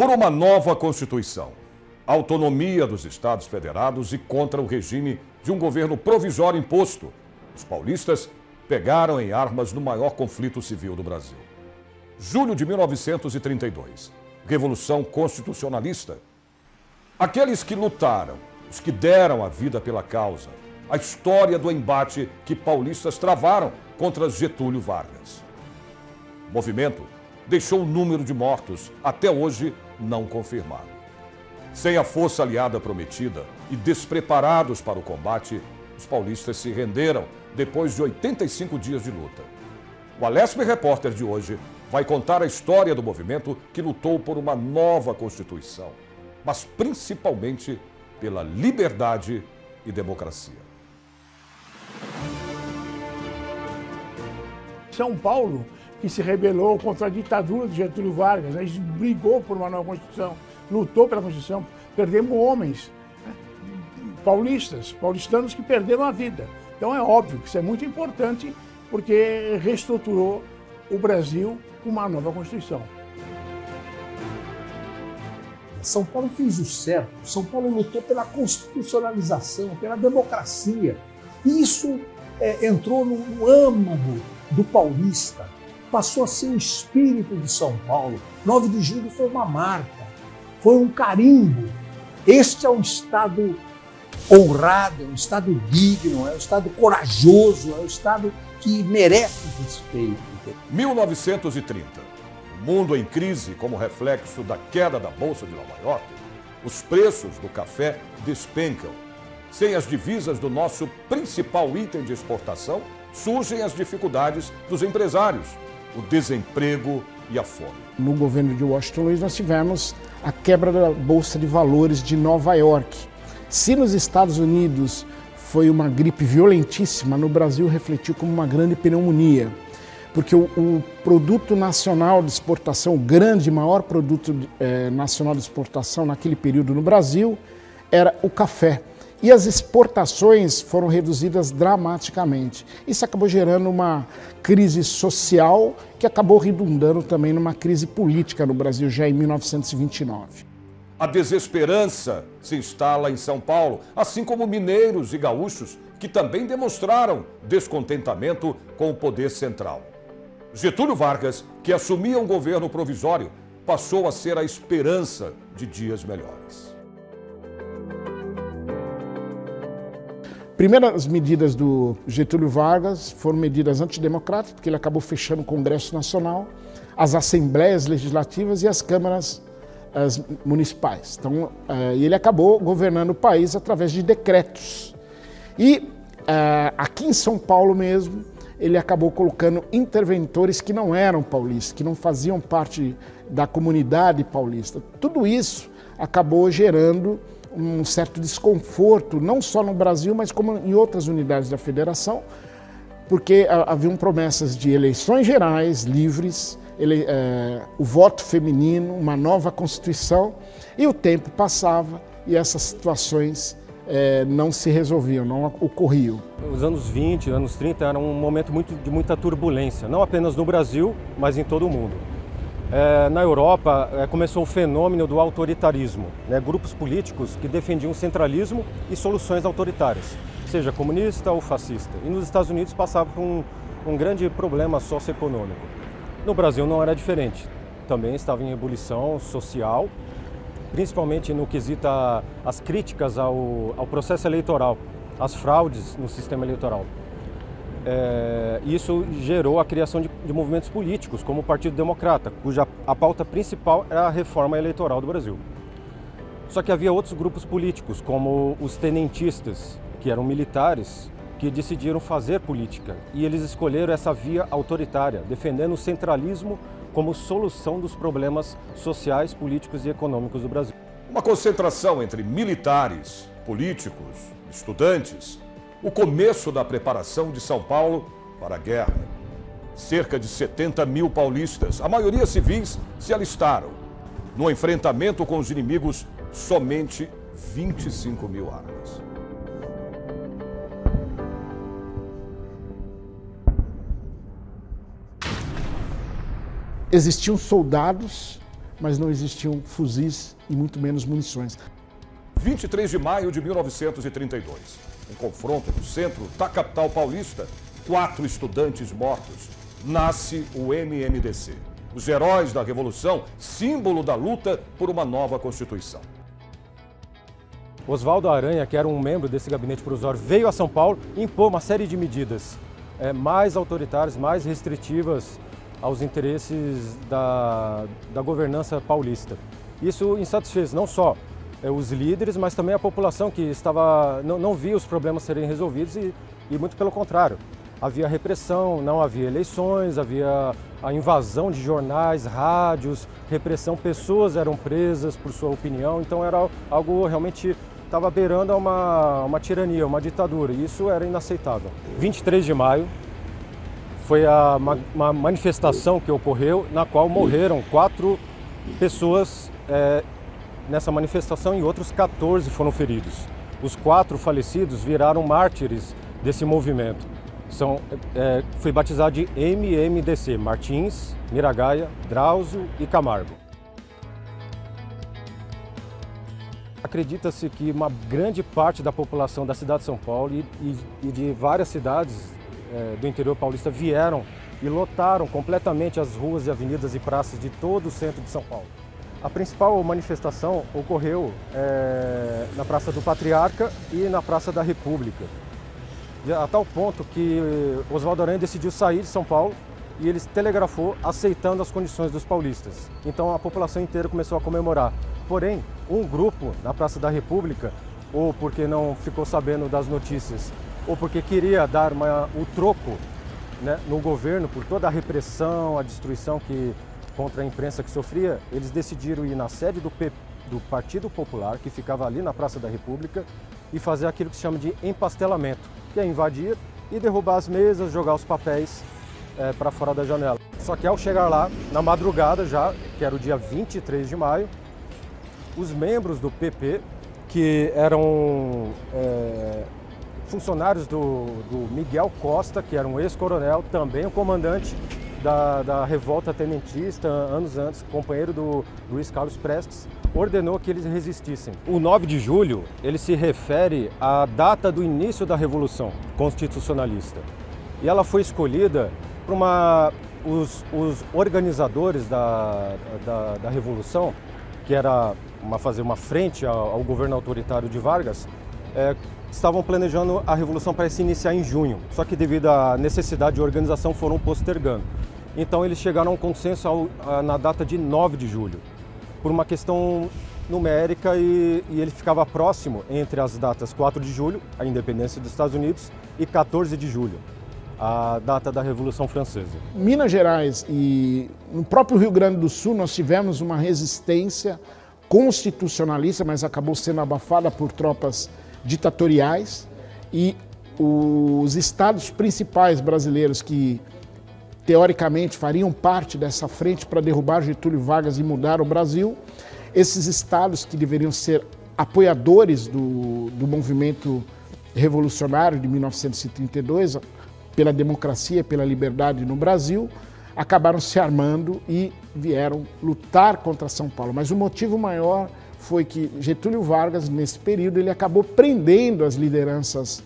Por uma nova Constituição, autonomia dos Estados Federados e contra o regime de um governo provisório imposto, os paulistas pegaram em armas no maior conflito civil do Brasil. Julho de 1932, Revolução Constitucionalista. Aqueles que lutaram, os que deram a vida pela causa, a história do embate que paulistas travaram contra Getúlio Vargas. O movimento deixou um número de mortos, até hoje não confirmado. Sem a força aliada prometida e despreparados para o combate, os paulistas se renderam depois de 85 dias de luta. O Alesp Repórter de hoje vai contar a história do movimento que lutou por uma nova Constituição, mas principalmente pela liberdade e democracia. São Paulo, que se rebelou contra a ditadura de Getúlio Vargas, a gente brigou por uma nova Constituição, lutou pela Constituição, perdemos homens, né? Paulistanos que perderam a vida. Então é óbvio que isso é muito importante porque reestruturou o Brasil com uma nova Constituição. São Paulo fez o certo, São Paulo lutou pela constitucionalização, pela democracia. E isso entrou no âmago do paulista, passou a ser o espírito de São Paulo. 9 de julho foi uma marca, foi um carimbo. Este é um Estado honrado, é um Estado digno, é um Estado corajoso, é um Estado que merece respeito. 1930. O mundo em crise como reflexo da queda da Bolsa de Nova York. Os preços do café despencam. Sem as divisas do nosso principal item de exportação, surgem as dificuldades dos empresários, o desemprego e a fome. No governo de Washington Luiz nós tivemos a quebra da Bolsa de Valores de Nova York. Se nos Estados Unidos foi uma gripe violentíssima, no Brasil refletiu como uma grande pneumonia. Porque o produto nacional de exportação, o grande, maior produto nacional de exportação naquele período no Brasil, era o café. E as exportações foram reduzidas dramaticamente. Isso acabou gerando uma crise social que acabou redundando também numa crise política no Brasil já em 1929. A desesperança se instala em São Paulo, assim como mineiros e gaúchos que também demonstraram descontentamento com o poder central. Getúlio Vargas, que assumia um governo provisório, passou a ser a esperança de dias melhores. Primeiras medidas do Getúlio Vargas foram medidas antidemocráticas, porque ele acabou fechando o Congresso Nacional, as assembleias legislativas e as câmaras municipais. Então, ele acabou governando o país através de decretos. E aqui em São Paulo mesmo, ele acabou colocando interventores que não eram paulistas, que não faziam parte da comunidade paulista. Tudo isso acabou gerando um certo desconforto, não só no Brasil, mas como em outras unidades da federação, porque haviam promessas de eleições gerais, livres, o voto feminino, uma nova Constituição, e o tempo passava e essas situações não se resolviam, não ocorriam. Os anos 20, anos 30 eram um momento de muita turbulência, não apenas no Brasil, mas em todo o mundo. Na Europa começou o fenômeno do autoritarismo, grupos políticos que defendiam centralismo e soluções autoritárias, seja comunista ou fascista. E nos Estados Unidos passava por um grande problema socioeconômico. No Brasil não era diferente, também estava em ebulição social, principalmente no quesito às críticas ao processo eleitoral, às fraudes no sistema eleitoral. Isso gerou a criação de movimentos políticos, como o Partido Democrata, cuja a pauta principal era a reforma eleitoral do Brasil. Só que havia outros grupos políticos, como os tenentistas, que eram militares, que decidiram fazer política. E eles escolheram essa via autoritária, defendendo o centralismo como solução dos problemas sociais, políticos e econômicos do Brasil. Uma concentração entre militares, políticos, estudantes, o começo da preparação de São Paulo para a guerra. Cerca de 70 mil paulistas, a maioria civis, se alistaram. No enfrentamento com os inimigos, somente 25 mil armas. Existiam soldados mas não existiam fuzis e muito menos munições. 23 de maio de 1932. Um confronto no centro da capital paulista. 4 estudantes mortos. Nasce o MMDC. Os heróis da Revolução, símbolo da luta por uma nova Constituição. Oswaldo Aranha, que era um membro desse gabinete provisório, veio a São Paulo e impôs uma série de medidas mais autoritárias, mais restritivas aos interesses da governança paulista. Isso insatisfez não só os líderes, mas também a população que não via os problemas serem resolvidos e muito pelo contrário. Havia repressão, não havia eleições, havia a invasão de jornais, rádios, repressão, pessoas eram presas por sua opinião, então era algo realmente estava beirando uma tirania, uma ditadura, e isso era inaceitável. 23 de maio foi uma manifestação que ocorreu, na qual morreram 4 pessoas nessa manifestação e outros 14 foram feridos. Os 4 falecidos viraram mártires desse movimento. Foi batizado de MMDC, Martins, Miragaia, Drauzio e Camargo. Acredita-se que uma grande parte da população da cidade de São Paulo e de várias cidades do interior paulista vieram e lotaram completamente as ruas e avenidas e praças de todo o centro de São Paulo. A principal manifestação ocorreu na Praça do Patriarca e na Praça da República, a tal ponto que Oswaldo Aranha decidiu sair de São Paulo e ele telegrafou aceitando as condições dos paulistas. Então a população inteira começou a comemorar. Porém, um grupo na Praça da República, ou porque não ficou sabendo das notícias, ou porque queria dar o troco, né, no governo por toda a repressão, a destruição contra a imprensa que sofria, eles decidiram ir na sede do Partido Popular, que ficava ali na Praça da República, e fazer aquilo que se chama de empastelamento, que é invadir e derrubar as mesas, jogar os papéis para fora da janela. Só que ao chegar lá, na madrugada já, que era o dia 23 de maio, os membros do PP, que eram funcionários do Miguel Costa, que era um ex-coronel, também o comandante da revolta tenentista, anos antes, companheiro do Luiz Carlos Prestes, ordenou que eles resistissem. O 9 de julho, ele se refere à data do início da Revolução Constitucionalista. E ela foi escolhida por os organizadores da Revolução, que era fazer uma frente ao governo autoritário de Vargas, estavam planejando a Revolução para se iniciar em junho, só que devido à necessidade de organização foram postergando. Então eles chegaram a um consenso na data de 9 de julho, por uma questão numérica e ele ficava próximo entre as datas 4 de julho, a independência dos Estados Unidos, e 14 de julho, a data da Revolução Francesa. Minas Gerais e no próprio Rio Grande do Sul nós tivemos uma resistência constitucionalista, mas acabou sendo abafada por tropas ditatoriais, e os estados principais brasileiros que teoricamente fariam parte dessa frente para derrubar Getúlio Vargas e mudar o Brasil, esses estados que deveriam ser apoiadores do movimento revolucionário de 1932, pela democracia, pela liberdade no Brasil, acabaram se armando e vieram lutar contra São Paulo. Mas o motivo maior foi que Getúlio Vargas, nesse período, ele acabou prendendo as lideranças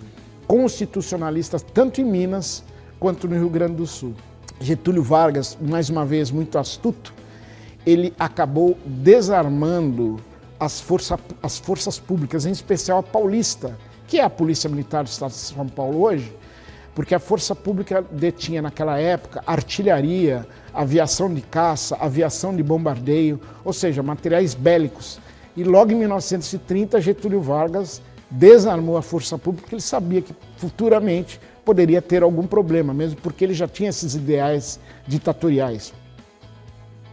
constitucionalistas, tanto em Minas quanto no Rio Grande do Sul. Getúlio Vargas, mais uma vez muito astuto, ele acabou desarmando as forças públicas, em especial a paulista, que é a Polícia Militar do Estado de São Paulo hoje, porque a força pública detinha naquela época artilharia, aviação de caça, aviação de bombardeio, ou seja, materiais bélicos. E logo em 1930, Getúlio Vargas desarmou a força pública, porque ele sabia que futuramente poderia ter algum problema, mesmo porque ele já tinha esses ideais ditatoriais.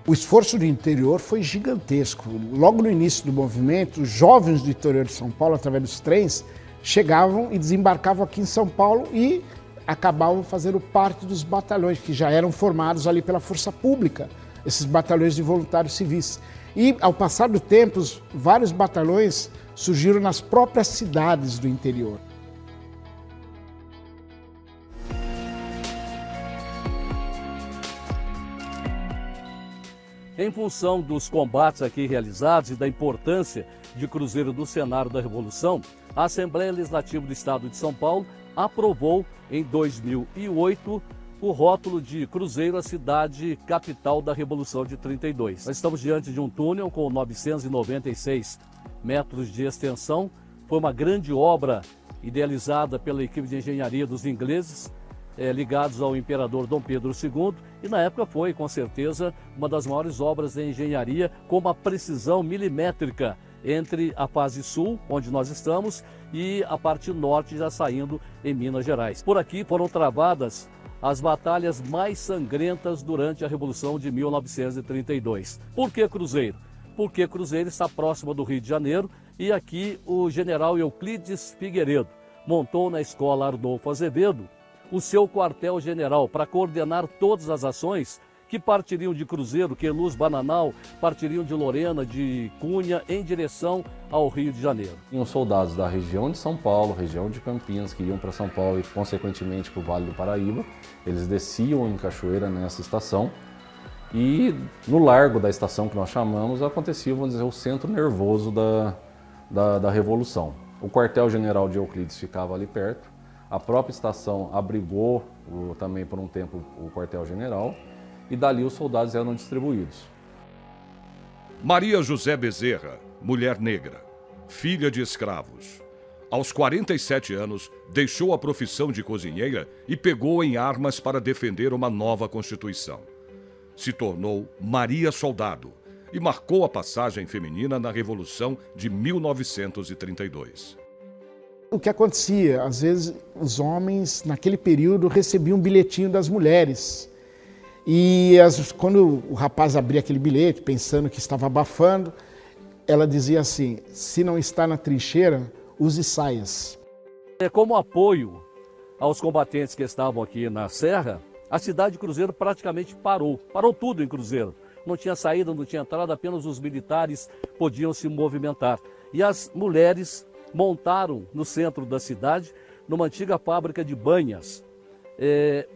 O esforço do interior foi gigantesco. Logo no início do movimento, os jovens do interior de São Paulo, através dos trens, chegavam e desembarcavam aqui em São Paulo e acabavam fazendo parte dos batalhões que já eram formados ali pela força pública, esses batalhões de voluntários civis. E, ao passar do tempo, vários batalhões surgiram nas próprias cidades do interior. Em função dos combates aqui realizados e da importância de Cruzeiro no cenário da Revolução, a Assembleia Legislativa do Estado de São Paulo aprovou em 2008 o rótulo de Cruzeiro, a cidade capital da Revolução de 32. Nós estamos diante de um túnel com 996 metros de extensão. Foi uma grande obra idealizada pela equipe de engenharia dos ingleses, ligados ao imperador Dom Pedro II, e na época foi, com certeza, uma das maiores obras de engenharia, com uma precisão milimétrica entre a fase sul, onde nós estamos, e a parte norte, já saindo em Minas Gerais. Por aqui foram travadas as batalhas mais sangrentas durante a Revolução de 1932. Por que Cruzeiro? Porque Cruzeiro está próximo do Rio de Janeiro, e aqui o general Euclides Figueiredo montou na escola Arnolfo Azevedo o seu quartel-general para coordenar todas as ações que partiriam de Cruzeiro, Queluz, Bananal, partiriam de Lorena, de Cunha, em direção ao Rio de Janeiro. Tinham soldados da região de São Paulo, região de Campinas, que iam para São Paulo e, consequentemente, para o Vale do Paraíba. Eles desciam em Cachoeira nessa estação e, no largo da estação que nós chamamos, acontecia, vamos dizer, o centro nervoso da Revolução. O quartel-general de Euclides ficava ali perto. A própria estação abrigou também por um tempo o quartel-general, e dali os soldados eram distribuídos. Maria José Bezerra, mulher negra, filha de escravos. Aos 47 anos, deixou a profissão de cozinheira e pegou em armas para defender uma nova Constituição. Se tornou Maria Soldado e marcou a passagem feminina na Revolução de 1932. O que acontecia? Às vezes os homens, naquele período, recebiam um bilhetinho das mulheres. E quando o rapaz abria aquele bilhete, pensando que estava abafando, ela dizia assim: se não está na trincheira, use saias. Como apoio aos combatentes que estavam aqui na Serra, a cidade de Cruzeiro praticamente parou. Parou tudo em Cruzeiro. Não tinha saída, não tinha entrada, apenas os militares podiam se movimentar. E as mulheres montaram no centro da cidade, numa antiga fábrica de banhas,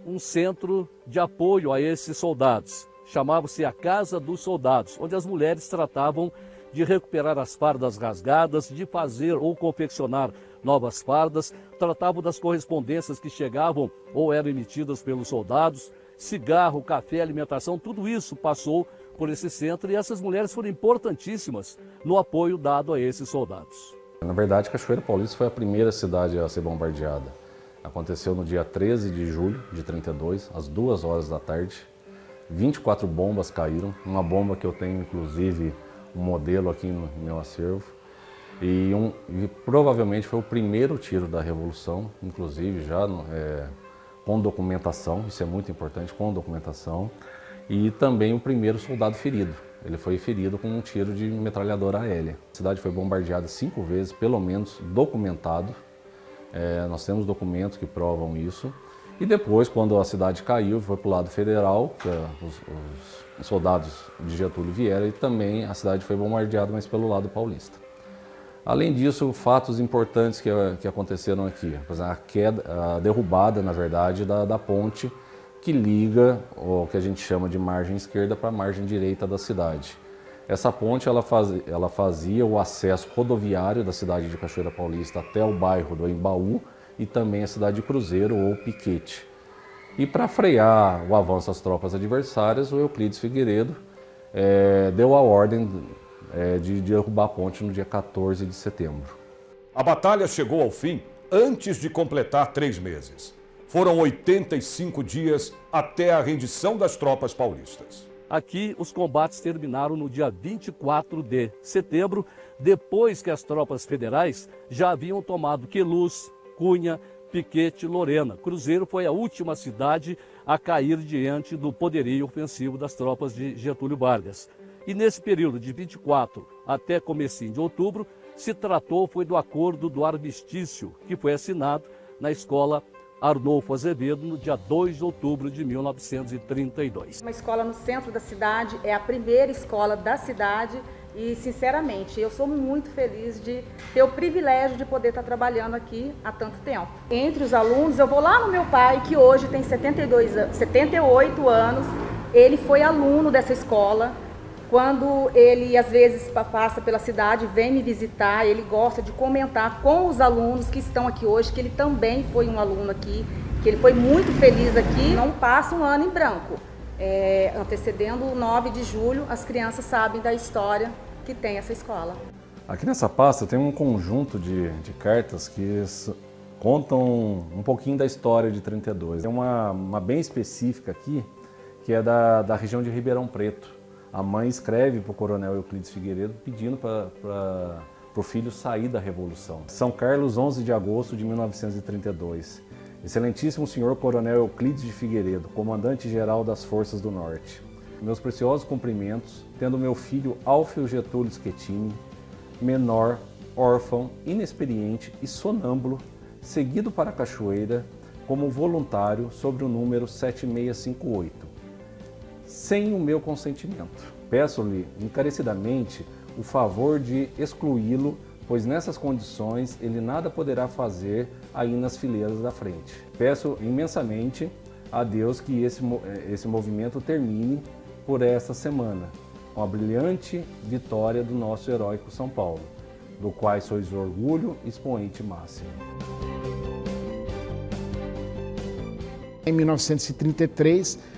um centro de apoio a esses soldados. Chamava-se a Casa dos Soldados, onde as mulheres tratavam de recuperar as fardas rasgadas, de fazer ou confeccionar novas fardas, tratavam das correspondências que chegavam ou eram emitidas pelos soldados, cigarro, café, alimentação, tudo isso passou por esse centro, e essas mulheres foram importantíssimas no apoio dado a esses soldados. Na verdade, Cachoeira Paulista foi a primeira cidade a ser bombardeada. Aconteceu no dia 13 de julho de 32, às 2 horas da tarde. 24 bombas caíram, uma bomba que eu tenho inclusive um modelo aqui no meu acervo. E provavelmente foi o primeiro tiro da Revolução, inclusive já com documentação, isso é muito importante, com documentação. E também o primeiro soldado ferido. Ele foi ferido com um tiro de metralhadora aérea. A cidade foi bombardeada 5 vezes, pelo menos documentado. Nós temos documentos que provam isso. E depois, quando a cidade caiu, foi para o lado federal, que os soldados de Getúlio vieram, e também a cidade foi bombardeada, mas pelo lado paulista. Além disso, fatos importantes que aconteceram aqui. Por exemplo, a derrubada, na verdade, da ponte que liga o que a gente chama de margem esquerda para a margem direita da cidade. Essa ponte ela fazia o acesso rodoviário da cidade de Cachoeira Paulista até o bairro do Embaú e também a cidade de Cruzeiro ou Piquete. E para frear o avanço das tropas adversárias, o Euclides Figueiredo deu a ordem de derrubar a ponte no dia 14 de setembro. A batalha chegou ao fim antes de completar 3 meses. Foram 85 dias até a rendição das tropas paulistas. Aqui, os combates terminaram no dia 24 de setembro, depois que as tropas federais já haviam tomado Queluz, Cunha, Piquete, Lorena. Cruzeiro foi a última cidade a cair diante do poderio ofensivo das tropas de Getúlio Vargas. E nesse período de 24 até comecinho de outubro, foi do acordo do armistício, que foi assinado na escola Arnolfo Azevedo no dia 2 de outubro de 1932. Uma escola no centro da cidade, é a primeira escola da cidade e, sinceramente, eu sou muito feliz de ter o privilégio de poder estar trabalhando aqui há tanto tempo. Entre os alunos, eu vou lá no meu pai, que hoje tem 78 anos, ele foi aluno dessa escola, Quando ele, às vezes, passa pela cidade, vem me visitar, ele gosta de comentar com os alunos que estão aqui hoje, que ele também foi um aluno aqui, que ele foi muito feliz aqui. Não passa um ano em branco. Antecedendo o 9 de julho, as crianças sabem da história que tem essa escola. Aqui nessa pasta tem um conjunto de cartas que contam um pouquinho da história de 32. Tem uma bem específica aqui, que é da região de Ribeirão Preto. A mãe escreve para o coronel Euclides Figueiredo pedindo para o filho sair da Revolução. São Carlos, 11 de agosto de 1932. Excelentíssimo senhor coronel Euclides de Figueiredo, comandante-geral das Forças do Norte. Meus preciosos cumprimentos, tendo meu filho Alfio Getúlio Schettini, menor, órfão, inexperiente e sonâmbulo, seguido para a Cachoeira como voluntário sobre o número 7658. Sem o meu consentimento. Peço-lhe encarecidamente o favor de excluí-lo, pois nessas condições ele nada poderá fazer aí nas fileiras da frente. Peço imensamente a Deus que esse movimento termine por esta semana, com a brilhante vitória do nosso heróico São Paulo, do qual sois orgulho e expoente máximo. Em 1933,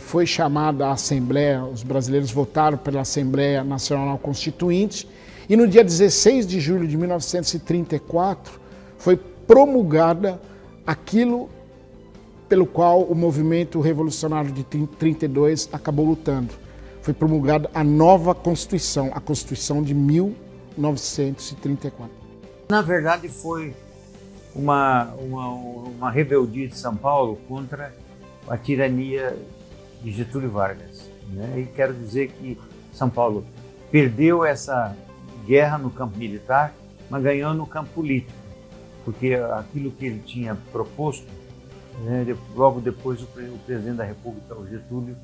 foi chamada a Assembleia, os brasileiros votaram pela Assembleia Nacional Constituinte, e no dia 16 de julho de 1934 foi promulgada aquilo pelo qual o movimento revolucionário de 32 acabou lutando. Foi promulgada a nova Constituição, a Constituição de 1934. Na verdade, foi uma rebeldia de São Paulo contra a tirania de Getúlio Vargas, né? E quero dizer que São Paulo perdeu essa guerra no campo militar, mas ganhou no campo político, porque aquilo que ele tinha proposto, né, logo depois o presidente da República, o Getúlio,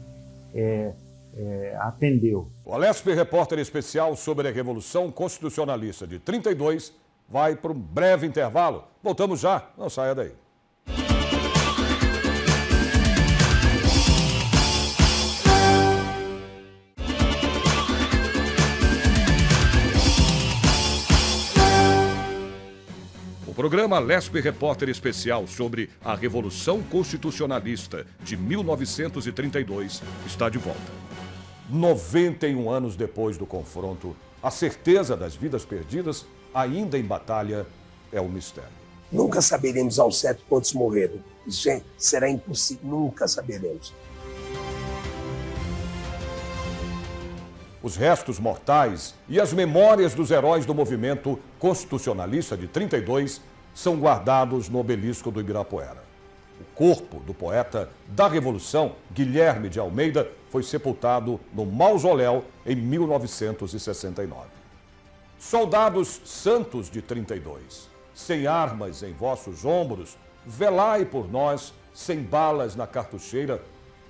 atendeu. O Alesp Repórter Especial sobre a Revolução Constitucionalista de 32 vai para um breve intervalo. Voltamos já, não saia daí. O programa Alesp Repórter Especial sobre a Revolução Constitucionalista de 1932 está de volta. 91 anos depois do confronto, a certeza das vidas perdidas, ainda em batalha, é um mistério. Nunca saberemos ao certo quantos morreram. Isso será impossível, nunca saberemos. Os restos mortais e as memórias dos heróis do movimento constitucionalista de 32 são guardados no obelisco do Ibirapuera. O corpo do poeta da Revolução, Guilherme de Almeida, foi sepultado no mausoléu em 1969. Soldados santos de 32, sem armas em vossos ombros, velai por nós, sem balas na cartucheira,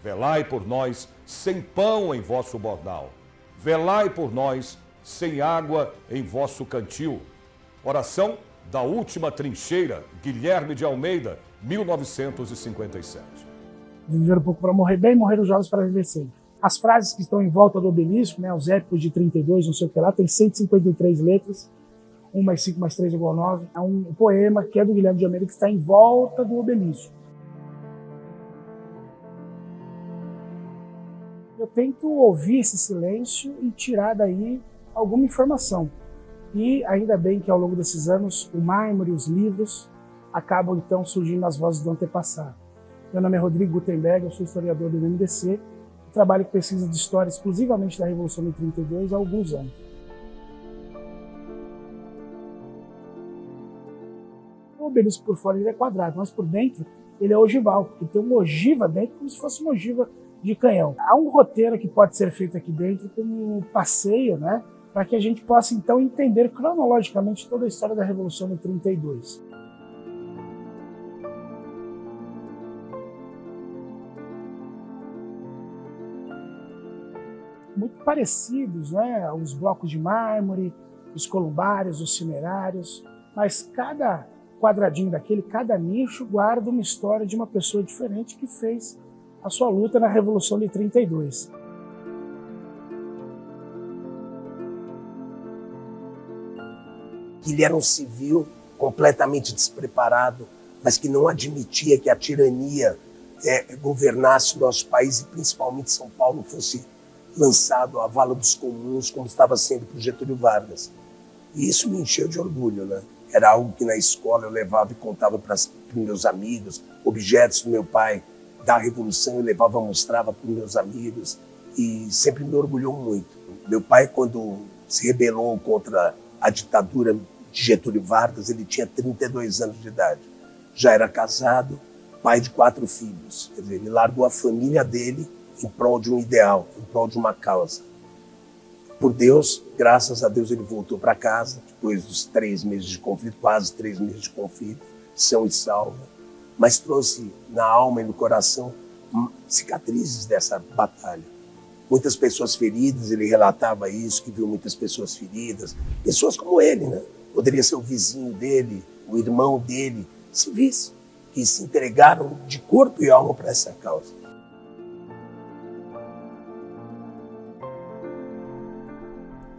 velai por nós, sem pão em vosso bordal, velai por nós, sem água em vosso cantil. Oração da última trincheira, Guilherme de Almeida, 1957. Viveram pouco para morrer bem, morreram jovens para viver sempre. As frases que estão em volta do obelisco, né, os épicos de 32, não sei o que lá, tem 153 letras, 1 mais 5 mais 3 igual 9. É um poema que é do Guilherme de Almeida que está em volta do obelisco. Eu tento ouvir esse silêncio e tirar daí alguma informação. E ainda bem que ao longo desses anos o mármore e os livros acabam então surgindo nas vozes do antepassado. Meu nome é Rodrigo Gutenberg, eu sou historiador do MDC e trabalho com pesquisa de história exclusivamente da Revolução de 32 há alguns anos. O obelisco por fora ele é quadrado, mas por dentro ele é ogival, porque tem uma ogiva dentro como se fosse uma ogiva de canhão. Há um roteiro que pode ser feito aqui dentro como um passeio, né, para que a gente possa então entender cronologicamente toda a história da Revolução de 32. Muito parecidos, né, os blocos de mármore, os columbários, os cimerários, mas cada quadradinho daquele, cada nicho guarda uma história de uma pessoa diferente que fez a sua luta na Revolução de 32. que ele era um civil completamente despreparado, mas que não admitia que a tirania governasse o nosso país e principalmente São Paulo fosse lançado à vala dos comuns, como estava sendo por Getúlio Vargas. E isso me encheu de orgulho, né? Era algo que na escola eu levava e contava para os meus amigos, objetos do meu pai da Revolução eu levava, mostrava para os meus amigos e sempre me orgulhou muito. Meu pai, quando se rebelou contra a ditadura de Getúlio Vargas, ele tinha 32 anos de idade. Já era casado, pai de 4 filhos. Quer dizer, ele largou a família dele em prol de um ideal, em prol de uma causa. Por Deus, graças a Deus, ele voltou para casa, depois dos 3 meses de conflito, quase 3 meses de conflito, são e salvo, mas trouxe na alma e no coração cicatrizes dessa batalha. Muitas pessoas feridas, ele relatava isso, que viu muitas pessoas feridas, pessoas como ele, né? Poderia ser o vizinho dele, o irmão dele, civis, que se entregaram de corpo e alma para essa causa.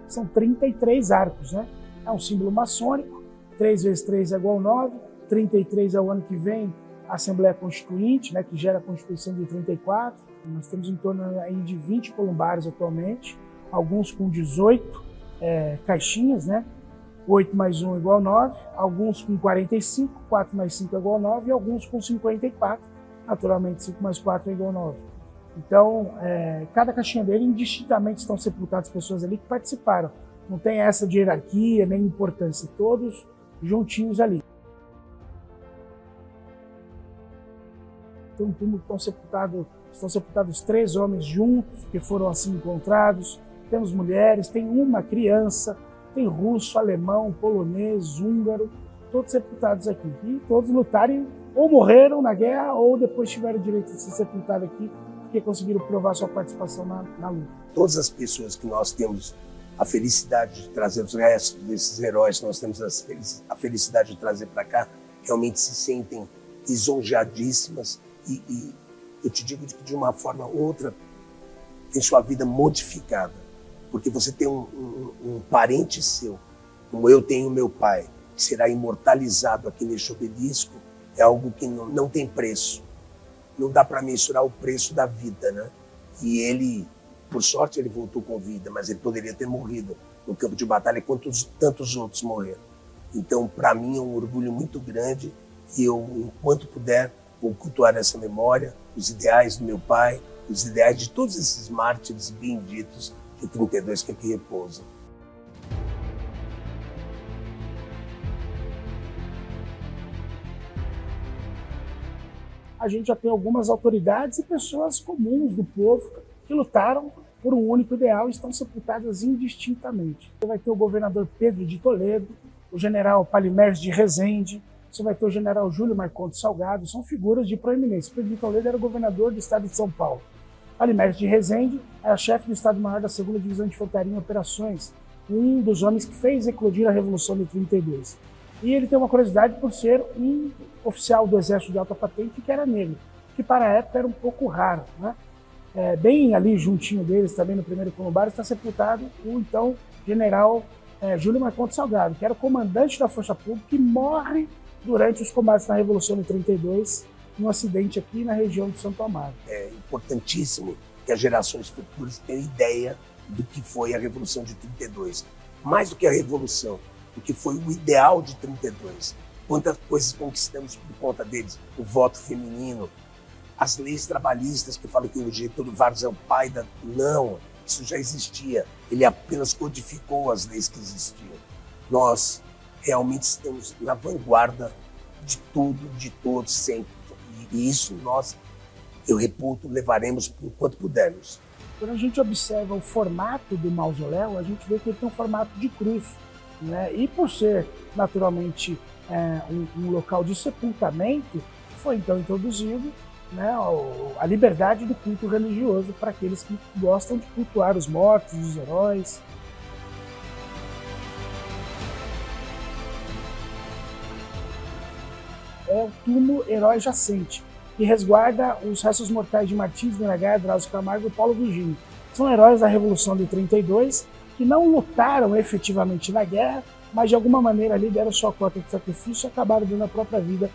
São 33 arcos, né? É um símbolo maçônico, 3 vezes 3 é igual a 9, 33 é o ano que vem a Assembleia Constituinte, né, que gera a Constituição de 34. Nós temos em torno aí de 20 columbares atualmente, alguns com 18 caixinhas, né? 8 mais 1 igual a 9, alguns com 45, 4 mais 5 é igual a 9, e alguns com 54, naturalmente 5 mais 4 é igual a 9. Então, cada caixinha dele, indistintamente, estão sepultadas pessoas ali que participaram. Não tem essa de hierarquia, nem importância, todos juntinhos ali. Tem um túmulo que estão sepultados 3 homens juntos, que foram assim encontrados. Temos mulheres, tem uma criança, tem russo, alemão, polonês, húngaro, todos sepultados aqui. E todos lutaram, ou morreram na guerra, ou depois tiveram o direito de ser sepultados aqui, porque conseguiram provar sua participação na luta. Todas as pessoas que nós temos a felicidade de trazer os restos desses heróis, nós temos a felicidade de trazer para cá, realmente se sentem lisonjeadíssimas e eu te digo que de uma forma ou outra tem sua vida modificada, porque você tem um parente seu, como eu tenho meu pai, que será imortalizado aqui neste obelisco, é algo que não tem preço. Não dá para mensurar o preço da vida, né? E ele, por sorte, ele voltou com vida, mas ele poderia ter morrido no campo de batalha, enquanto tantos outros morreram. Então, para mim, é um orgulho muito grande e eu, enquanto puder, vou cultuar essa memória, os ideais do meu pai, os ideais de todos esses mártires benditos de 32 que aqui repousam. A gente já tem algumas autoridades e pessoas comuns do povo que lutaram por um único ideal e estão sepultadas indistintamente. Você vai ter o governador Pedro de Toledo, o general Palimers de Rezende, você vai ter o general Júlio Marcondes Salgado, são figuras de proeminência. Pedro de Toledo era o governador do estado de São Paulo. Palimers de Rezende era chefe do Estado-Maior da 2ª Divisão de Infantaria em Operações, um dos homens que fez eclodir a Revolução de 32. E ele tem uma curiosidade por ser um oficial do Exército de alta patente que era negro, que para a época era um pouco raro, né? Bem ali juntinho deles, também no primeiro columbar, está sepultado o então general Júlio Marcondes Salgado, que era o comandante da Força Pública e morre durante os combates na Revolução de 32, num acidente aqui na região de Santo Amaro. É importantíssimo que as gerações futuras tenham ideia do que foi a Revolução de 32. Mais do que a Revolução, do que foi o ideal de 32. Quantas coisas conquistamos por conta deles. O voto feminino, as leis trabalhistas que falam que o Getúlio Vargas é o pai da... Não, isso já existia. Ele apenas codificou as leis que existiam. Nós realmente estamos na vanguarda de tudo, de todos, sempre. E isso nós, eu reputo, levaremos enquanto pudermos. Quando a gente observa o formato do mausoléu, a gente vê que ele tem um formato de cruz, né? E por ser, naturalmente, um local de sepultamento, foi então introduzido, né, a liberdade do culto religioso para aqueles que gostam de cultuar os mortos, os heróis. É o túmulo Herói Jacente, que resguarda os restos mortais de Martins de Miragaia, Drauzio Camargo e Paulo Virgínio. São heróis da Revolução de 32 que não lutaram efetivamente na guerra, mas de alguma maneira ali deram sua cota de sacrifício e acabaram dando a própria vida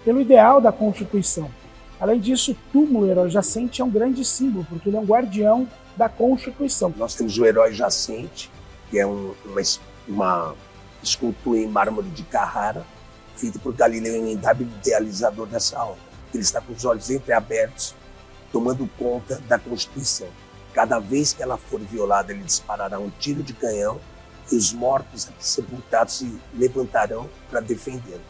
pelo ideal da Constituição. Além disso, o túmulo Herói Jacente é um grande símbolo, porque ele é um guardião da Constituição. Nós temos o Herói Jacente, que é uma escultura em mármore de Carrara, feita por Galileu Inevitável, idealizador dessa obra. Ele está com os olhos entreabertos, tomando conta da Constituição. Cada vez que ela for violada, ele disparará um tiro de canhão e os mortos aqui sepultados se levantarão para defendê-lo.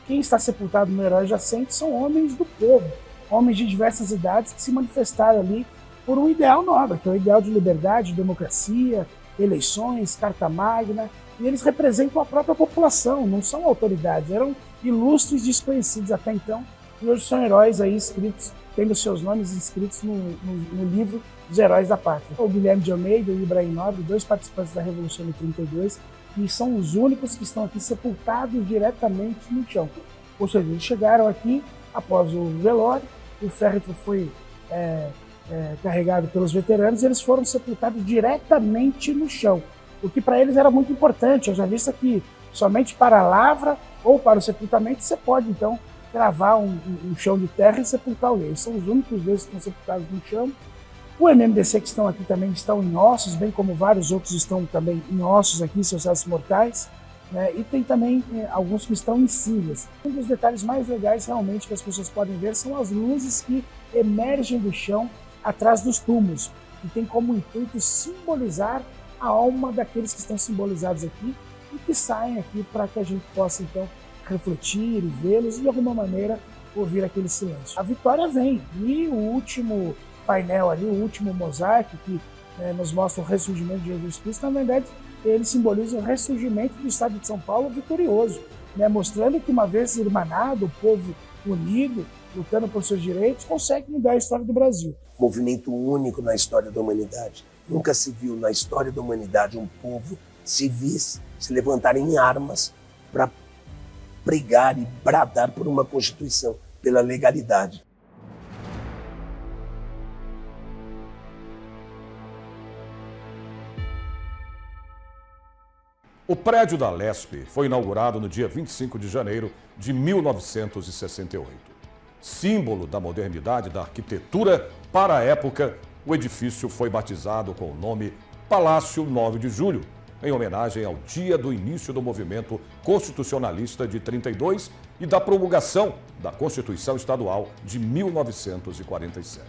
Quem está sepultado no Herói Jacente são homens do povo, homens de diversas idades que se manifestaram ali por um ideal nobre, que é o ideal de liberdade, democracia, eleições, Carta Magna, e eles representam a própria população, não são autoridades, eram ilustres desconhecidos até então, e hoje são heróis aí escritos, tendo seus nomes inscritos no livro dos Heróis da Pátria. O Guilherme de Almeida e o Ibrahim Nobre, dois participantes da Revolução de 32, e são os únicos que estão aqui sepultados diretamente no chão. Ou seja, eles chegaram aqui após o velório, o féretro foi carregado pelos veteranos, e eles foram sepultados diretamente no chão, o que para eles era muito importante, já visto que somente para a lavra ou para o sepultamento você pode então gravar um chão de terra e sepultar alguém. Eles são os únicos deles que estão sepultados no chão. O MMDC que estão aqui também estão em ossos, bem como vários outros estão também em ossos aqui, seus restos mortais, né? E tem também alguns que estão em cinzas. Um dos detalhes mais legais realmente que as pessoas podem ver são as luzes que emergem do chão atrás dos túmulos, e tem como intuito simbolizar a alma daqueles que estão simbolizados aqui e que saem aqui para que a gente possa então refletir e vê-los e de alguma maneira ouvir aquele silêncio. A vitória vem, e o último painel ali, o último mosaico que nos mostra o ressurgimento de Jesus Cristo, na verdade ele simboliza o ressurgimento do estado de São Paulo vitorioso, né? Mostrando que uma vez irmanado, o povo unido, lutando por seus direitos, consegue mudar a história do Brasil. Movimento único na história da humanidade. Nunca se viu na história da humanidade um povo civis se levantarem em armas para pregar e bradar por uma Constituição, pela legalidade. O prédio da Lespe foi inaugurado no dia 25 de janeiro de 1968. Símbolo da modernidade da arquitetura, para a época, o edifício foi batizado com o nome Palácio 9 de Julho, em homenagem ao dia do início do movimento constitucionalista de 32 e da promulgação da Constituição Estadual de 1947.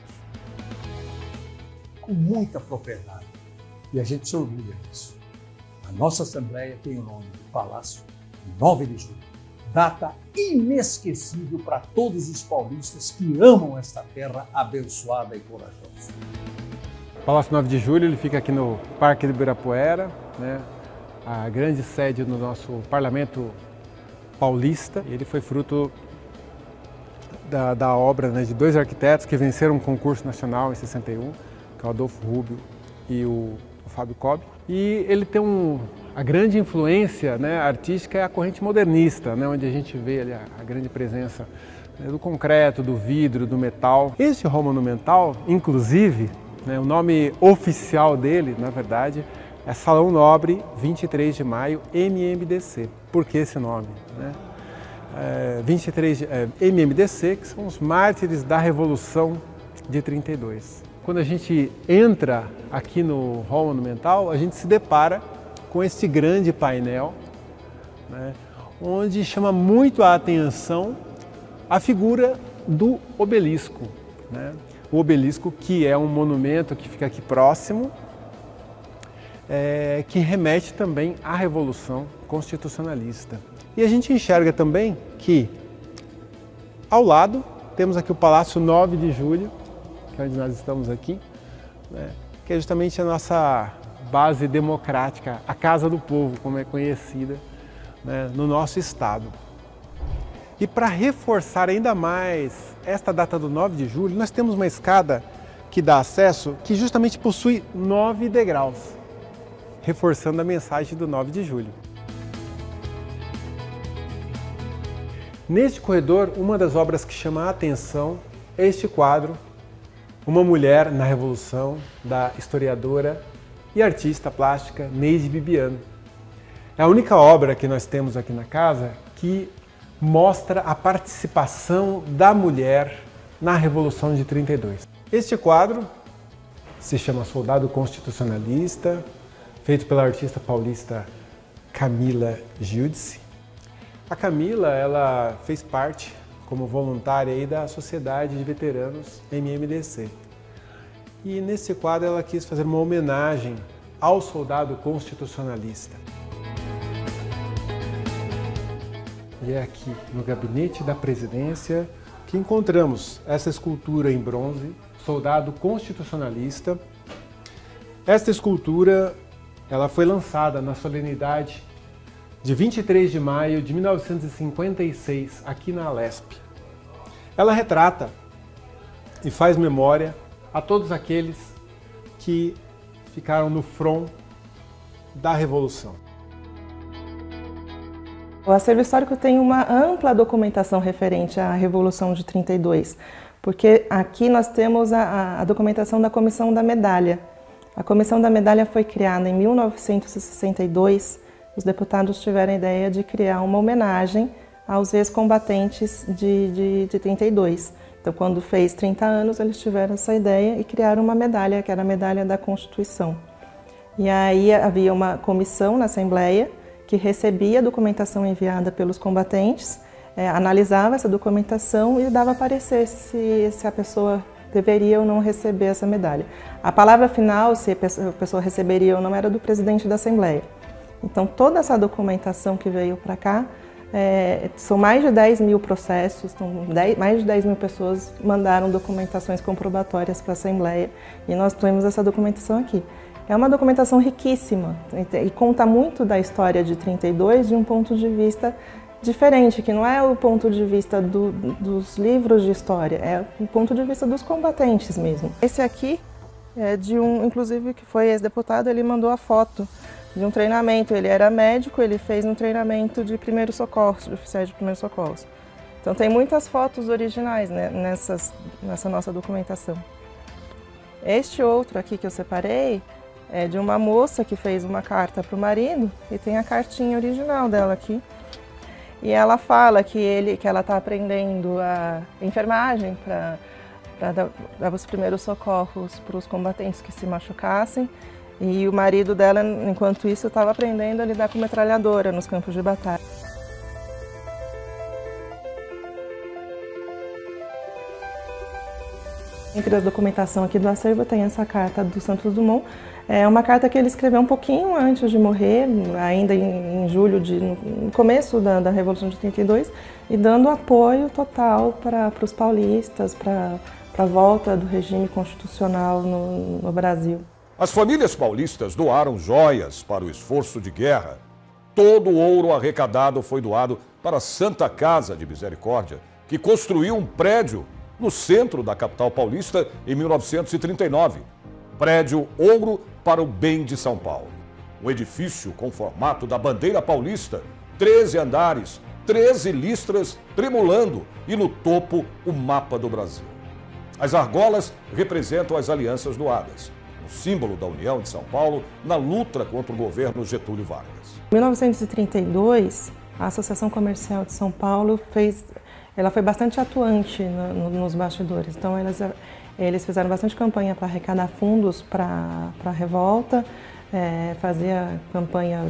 Com muita propriedade, e a gente se orgulha disso. A nossa Assembleia tem o nome de Palácio 9 de Julho, data inesquecível para todos os paulistas que amam esta terra abençoada e corajosa. O Palácio 9 de Julho ele fica aqui no Parque do Ibirapuera, né? A grande sede do nosso parlamento paulista. Ele foi fruto da obra, né, de dois arquitetos que venceram um concurso nacional em 61, que é o Adolfo Rubio e o Fábio Cobb. E ele tem a grande influência, né, artística é a corrente modernista, né, onde a gente vê ali a grande presença, né, do concreto, do vidro, do metal. Esse hall monumental, inclusive, né, o nome oficial dele, na verdade, é Salão Nobre 23 de Maio MMDC. Por que esse nome? Né? 23 MMDC, que são os mártires da Revolução de 32. Quando a gente entra aqui no hall monumental, a gente se depara com esse grande painel, né, onde chama muito a atenção a figura do obelisco, né? O obelisco, que é um monumento que fica aqui próximo, que remete também à Revolução Constitucionalista. E a gente enxerga também que, ao lado, temos aqui o Palácio 9 de Julho, que é onde nós estamos aqui, né, que é justamente a nossa base democrática, a Casa do Povo, como é conhecida, né, no nosso estado. E para reforçar ainda mais esta data do 9 de julho, nós temos uma escada que dá acesso, que justamente possui 9 degraus, reforçando a mensagem do 9 de julho. Neste corredor, uma das obras que chama a atenção é este quadro, Uma Mulher na Revolução, da historiadora e artista plástica Neide Bibiano. É a única obra que nós temos aqui na casa que mostra a participação da mulher na Revolução de 32. Este quadro se chama Soldado Constitucionalista, feito pela artista paulista Camila Giudice. A Camila, ela fez parte como voluntária aí da Sociedade de Veteranos MMDC. E nesse quadro ela quis fazer uma homenagem ao soldado constitucionalista. E é aqui no gabinete da presidência que encontramos essa escultura em bronze, Soldado Constitucionalista. Esta escultura ela foi lançada na solenidade de 23 de maio de 1956, aqui na Alesp. Ela retrata e faz memória a todos aqueles que ficaram no front da Revolução. O acervo histórico tem uma ampla documentação referente à Revolução de 32, porque aqui nós temos a documentação da Comissão da Medalha. A Comissão da Medalha foi criada em 1962. Os deputados tiveram a ideia de criar uma homenagem aos ex-combatentes de 32. Então, quando fez 30 anos, eles tiveram essa ideia e criaram uma medalha, que era a Medalha da Constituição. E aí havia uma comissão na Assembleia que recebia a documentação enviada pelos combatentes, analisava essa documentação e dava parecer se a pessoa deveria ou não receber essa medalha. A palavra final, se a pessoa receberia ou não, era do presidente da Assembleia. Então, toda essa documentação que veio para cá, são mais de 10 mil processos, então mais de 10 mil pessoas mandaram documentações comprobatórias para a Assembleia e nós temos essa documentação aqui. É uma documentação riquíssima e conta muito da história de 32 de um ponto de vista diferente, que não é o ponto de vista dos livros de história, é o ponto de vista dos combatentes mesmo. Esse aqui é de inclusive, que foi ex-deputado, ele mandou a foto de um treinamento. Ele era médico, ele fez um treinamento de primeiros socorros, de oficiais de primeiros socorros. Então tem muitas fotos originais, né, nessa nossa documentação. Este outro aqui que eu separei é de uma moça que fez uma carta para o marido e tem a cartinha original dela aqui. E ela fala que ela está aprendendo a enfermagem para dar os primeiros socorros para os combatentes que se machucassem. E o marido dela, enquanto isso, estava aprendendo a lidar com metralhadora nos campos de batalha. Entre a documentação aqui do acervo tem essa carta do Santos Dumont. É uma carta que ele escreveu um pouquinho antes de morrer, ainda em julho, no começo da Revolução de 32, e dando apoio total para os paulistas, para a volta do regime constitucional no Brasil. As famílias paulistas doaram joias para o esforço de guerra. Todo o ouro arrecadado foi doado para a Santa Casa de Misericórdia, que construiu um prédio no centro da capital paulista em 1939. Prédio Ouro para o Bem de São Paulo. Um edifício com formato da bandeira paulista, 13 andares, 13 listras tremulando e no topo o mapa do Brasil. As argolas representam as alianças doadas, o símbolo da União de São Paulo na luta contra o governo Getúlio Vargas. Em 1932, a Associação Comercial de São Paulo ela foi bastante atuante nos bastidores. Então, eles fizeram bastante campanha para arrecadar fundos para a revolta, fazia campanha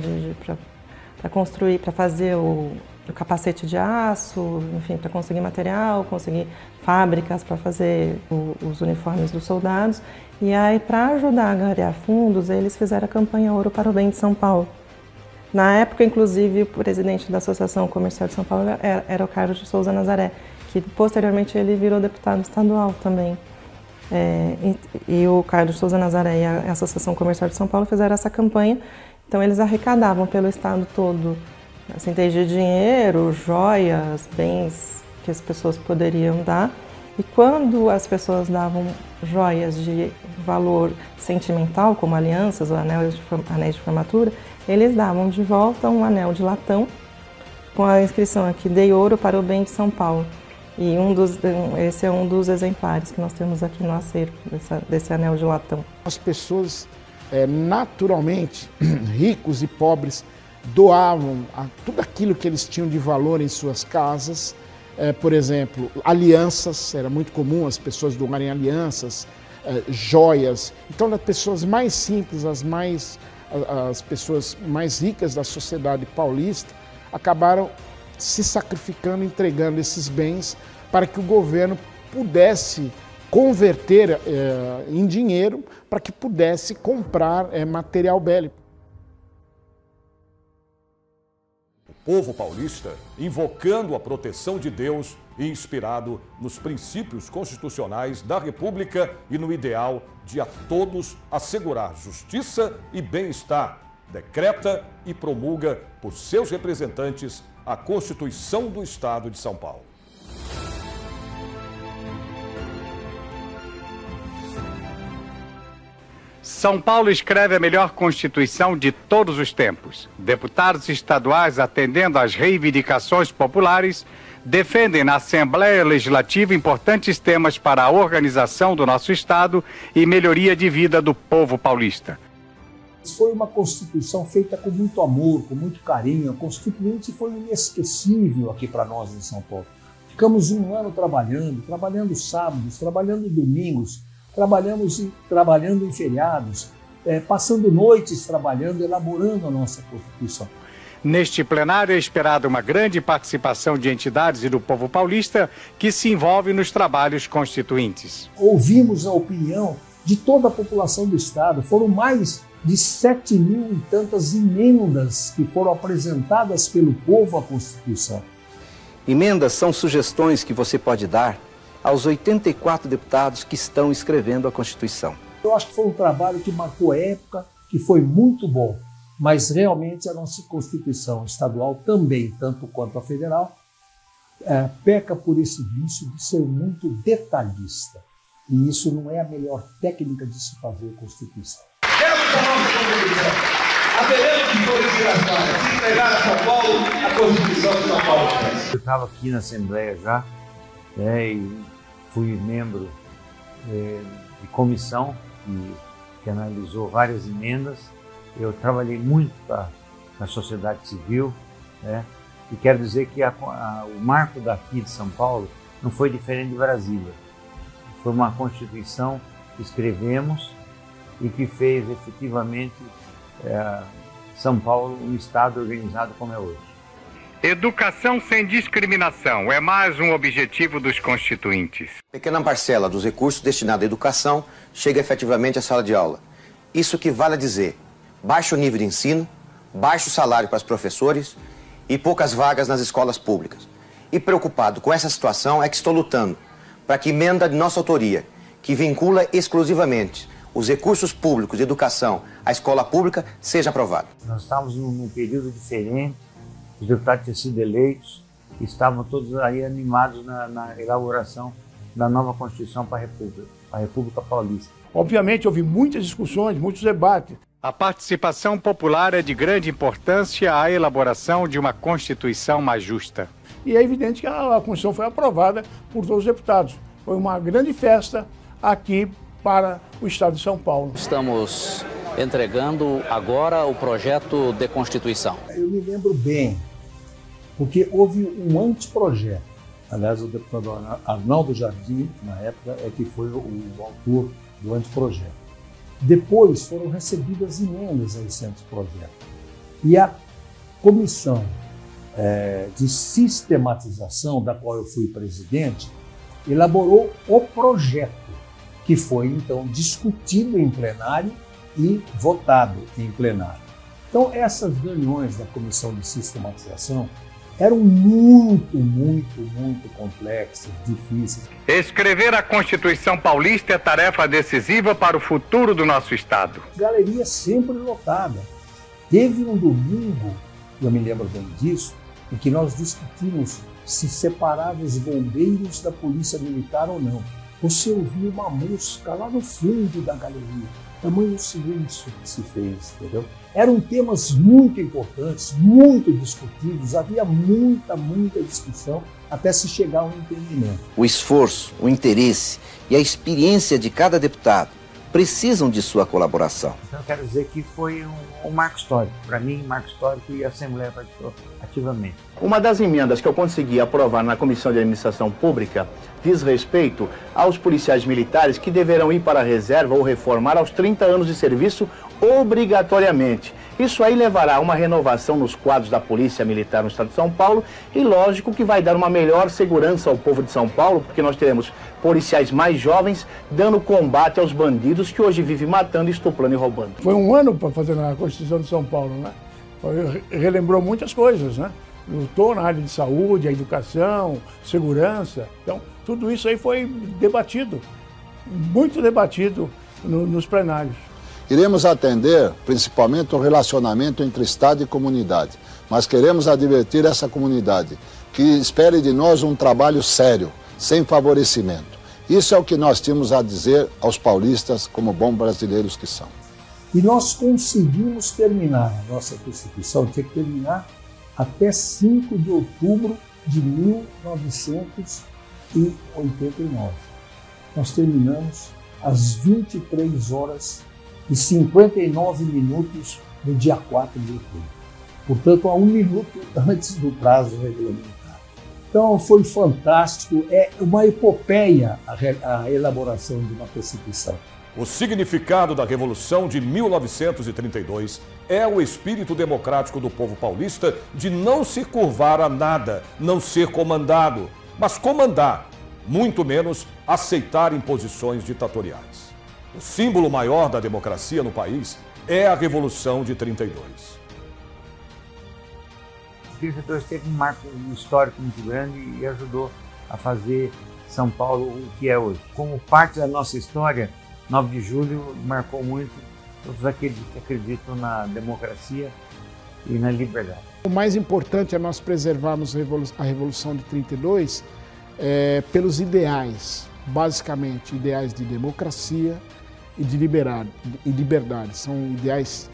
para construir, para fazer o capacete de aço, enfim, para conseguir material, conseguir fábricas para fazer os uniformes dos soldados. E aí, para ajudar a angariar fundos, eles fizeram a campanha Ouro para o Bem de São Paulo. Na época, inclusive, o presidente da Associação Comercial de São Paulo era o Carlos de Souza Nazaré, que posteriormente ele virou deputado estadual também. E o Carlos de Souza Nazaré e a Associação Comercial de São Paulo fizeram essa campanha. Então, eles arrecadavam pelo estado todo, assim, desde dinheiro, joias, bens que as pessoas poderiam dar. E quando as pessoas davam joias de valor sentimental, como alianças ou anéis de formatura, eles davam de volta um anel de latão com a inscrição aqui, dei ouro para o bem de São Paulo. E esse é um dos exemplares que nós temos aqui no acervo, desse anel de latão. As pessoas, naturalmente, ricos e pobres, doavam tudo aquilo que eles tinham de valor em suas casas. Por exemplo, alianças, era muito comum as pessoas doarem alianças, joias. Então, das pessoas mais simples, as pessoas mais ricas da sociedade paulista, acabaram se sacrificando, entregando esses bens para que o governo pudesse converter em dinheiro, para que pudesse comprar material bélico. O povo paulista, invocando a proteção de Deus e inspirado nos princípios constitucionais da República e no ideal de a todos assegurar justiça e bem-estar, decreta e promulga por seus representantes a Constituição do Estado de São Paulo. São Paulo escreve a melhor Constituição de todos os tempos. Deputados estaduais, atendendo às reivindicações populares, defendem na Assembleia Legislativa importantes temas para a organização do nosso Estado e melhoria de vida do povo paulista. Foi uma Constituição feita com muito amor, com muito carinho. A Constituinte foi inesquecível aqui para nós em São Paulo. Ficamos um ano trabalhando sábados, trabalhando domingos, trabalhando em feriados, passando noites trabalhando, elaborando a nossa Constituição. Neste plenário é esperada uma grande participação de entidades e do povo paulista que se envolve nos trabalhos constituintes. Ouvimos a opinião de toda a população do Estado. Foram mais de 7.000 e tantas emendas que foram apresentadas pelo povo à Constituição. Emendas são sugestões que você pode dar aos 84 deputados que estão escrevendo a Constituição. Eu acho que foi um trabalho que marcou a época, que foi muito bom, mas realmente a nossa Constituição estadual também, tanto quanto a federal, peca por esse vício de ser muito detalhista. E isso não é a melhor técnica de se fazer Constituição. Temos a nossa Constituição. Haveremos de todos gerações se entregar a São Paulo a Constituição de São Paulo. Eu estava aqui na Assembleia já, e fui membro de comissão que analisou várias emendas. Eu trabalhei muito na sociedade civil, e quero dizer que o marco daqui de São Paulo não foi diferente de Brasília. Foi uma Constituição que escrevemos e que fez efetivamente São Paulo um Estado organizado como é hoje. Educação sem discriminação é mais um objetivo dos constituintes. Pequena parcela dos recursos destinados à educação chega efetivamente à sala de aula. Isso equivale a dizer baixo nível de ensino, baixo salário para os professores e poucas vagas nas escolas públicas. E preocupado com essa situação é que estou lutando para que emenda de nossa autoria, que vincula exclusivamente os recursos públicos de educação à escola pública, seja aprovada. Nós estávamos num período diferente, os deputados tinham sido eleitos, estavam todos aí animados na elaboração da nova Constituição para a República Paulista. Obviamente houve muitas discussões, muitos debates. A participação popular é de grande importância à elaboração de uma Constituição mais justa. E é evidente que a Constituição foi aprovada por todos os deputados. Foi uma grande festa aqui para o Estado de São Paulo. Estamos entregando agora o projeto de Constituição. Eu me lembro bem, porque houve um anteprojeto. Aliás, o deputado Arnaldo Jardim, na época, que foi o autor do anteprojeto. Depois foram recebidas emendas a esse anteprojeto. E a comissão de sistematização, da qual eu fui presidente, elaborou o projeto, que foi então discutido em plenário e votado em plenário. Então, essas reuniões da comissão de sistematização eram muito complexas, difíceis. Escrever a Constituição Paulista é tarefa decisiva para o futuro do nosso Estado. Galeria sempre lotada. Teve um domingo, eu me lembro bem disso, em que nós discutimos se separava os bombeiros da polícia militar ou não. Você ouvia uma mosca lá no fundo da galeria. Tamanho silêncio que se fez, entendeu? Eram temas muito importantes, muito discutidos, havia muita discussão até se chegar a um entendimento. O esforço, o interesse e a experiência de cada deputado precisam de sua colaboração. Então eu quero dizer que foi um marco histórico. Para mim, marco histórico, e a Assembleia participou ativamente. Uma das emendas que eu consegui aprovar na Comissão de Administração Pública diz respeito aos policiais militares que deverão ir para a reserva ou reformar aos 30 anos de serviço obrigatoriamente. Isso aí levará a uma renovação nos quadros da Polícia Militar no Estado de São Paulo e, lógico, que vai dar uma melhor segurança ao povo de São Paulo, porque nós teremos policiais mais jovens dando combate aos bandidos que hoje vivem matando, estuprando e roubando. Foi um ano para fazer na Constituição de São Paulo, né? Relembrou muitas coisas, né? Lutou na área de saúde, a educação, segurança. Então, tudo isso aí foi debatido, muito debatido nos plenários. Iremos atender principalmente o relacionamento entre Estado e comunidade, mas queremos advertir essa comunidade que espere de nós um trabalho sério, sem favorecimento. Isso é o que nós tínhamos a dizer aos paulistas como bons brasileiros que são. E nós conseguimos terminar a nossa Constituição, tinha que terminar até 5 de outubro de 1989. Nós terminamos às 23 horas e 59 minutos no dia 4 de outubro. Portanto, a 1 minuto antes do prazo regulamentar. Então, foi fantástico, é uma epopeia a elaboração de uma Constituição. O significado da Revolução de 1932 é o espírito democrático do povo paulista de não se curvar a nada, não ser comandado, mas comandar, muito menos aceitar imposições ditatoriais. O símbolo maior da democracia no país é a Revolução de 32. 32 teve um marco histórico muito grande e ajudou a fazer São Paulo o que é hoje. Como parte da nossa história, 9 de julho marcou muito todos aqueles que acreditam na democracia e na liberdade. O mais importante é nós preservarmos a Revolução de 32 pelos ideais, basicamente ideais de democracia e de liberdade. São ideais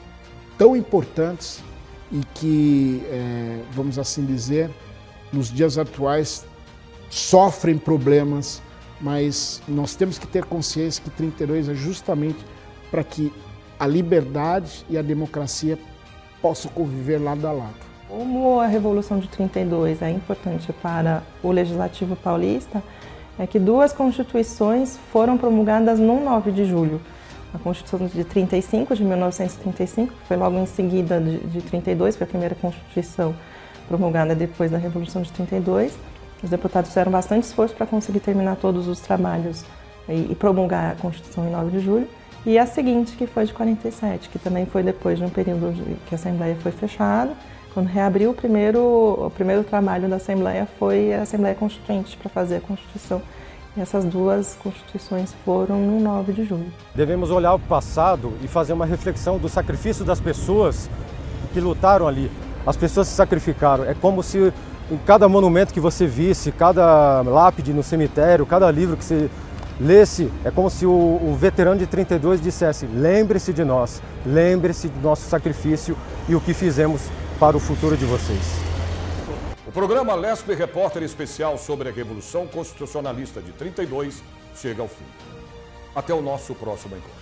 tão importantes e que, vamos assim dizer, nos dias atuais sofrem problemas, mas nós temos que ter consciência que 32 é justamente para que a liberdade e a democracia possam conviver lado a lado. Como a Revolução de 32 é importante para o Legislativo paulista, é que 2 constituições foram promulgadas no 9 de julho. A Constituição de 35, de 1935, que foi logo em seguida de 32, foi a primeira Constituição promulgada depois da Revolução de 32. Os deputados fizeram bastante esforço para conseguir terminar todos os trabalhos e promulgar a Constituição em 9 de julho. E a seguinte, que foi de 47, que também foi depois de um período que a Assembleia foi fechada. Quando reabriu, o primeiro trabalho da Assembleia foi a Assembleia Constituinte para fazer a Constituição. E essas 2 constituições foram no 9 de julho. Devemos olhar o passado e fazer uma reflexão do sacrifício das pessoas que lutaram ali. As pessoas se sacrificaram. É como se em cada monumento que você visse, cada lápide no cemitério, cada livro que você lesse, é como se o veterano de 32 dissesse: lembre-se de nós, lembre-se do nosso sacrifício e o que fizemos para o futuro de vocês. O programa Lespe Repórter Especial sobre a Revolução Constitucionalista de 32 chega ao fim. Até o nosso próximo encontro.